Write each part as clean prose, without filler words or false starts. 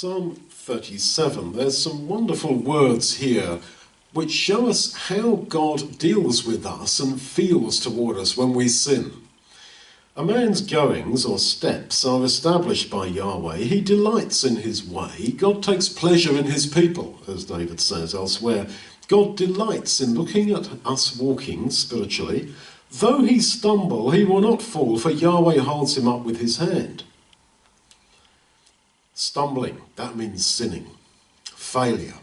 Psalm 37, there's some wonderful words here which show us how God deals with us and feels toward us when we sin. A man's goings or steps are established by Yahweh. He delights in his way. God takes pleasure in his people, as David says elsewhere. God delights in looking at us walking spiritually. Though he stumble, he will not fall, for Yahweh holds him up with his hand. Stumbling, that means sinning, failure.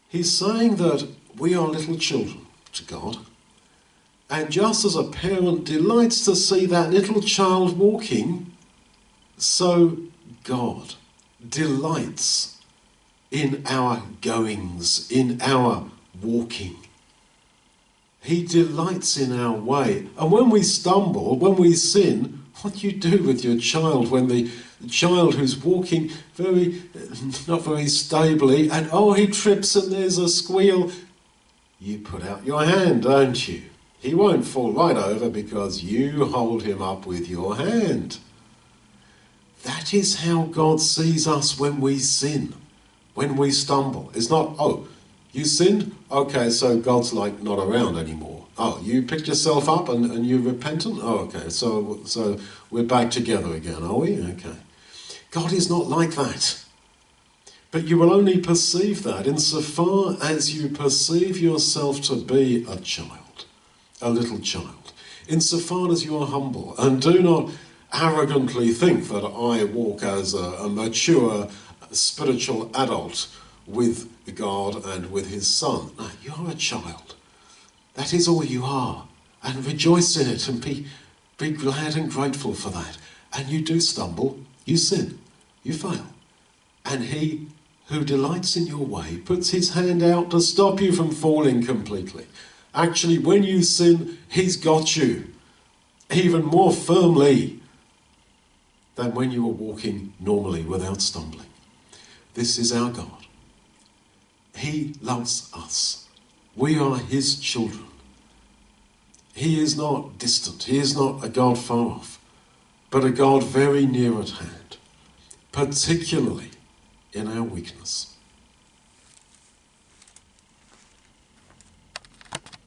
He's saying that we are little children to God, and just as a parent delights to see that little child walking, so God delights in our goings, in our walking. He delights in our way. And when we stumble, when we sin, what do you do with your child when the child who's walking not very stably, and he trips and there's a squeal? You put out your hand, don't you? He won't fall right over because you hold him up with your hand. That is how God sees us when we sin, when we stumble. It's not, you sinned? Okay, so God's like not around anymore. You picked yourself up and you're repentant? Okay, so we're back together again, are we? Okay. God is not like that. But you will only perceive that insofar as you perceive yourself to be a child, a little child. Insofar as you are humble, and do not arrogantly think that I walk as a mature spiritual adult with God and with his son. No, you're a child. That is all you are. And rejoice in it and be glad and grateful for that. And you do stumble, you sin, you fail. And he who delights in your way puts his hand out to stop you from falling completely. Actually, when you sin, he's got you even more firmly than when you were walking normally without stumbling. This is our God. He loves us. We are his children. He is not distant. He is not a God far off, but a God very near at hand, particularly in our weakness.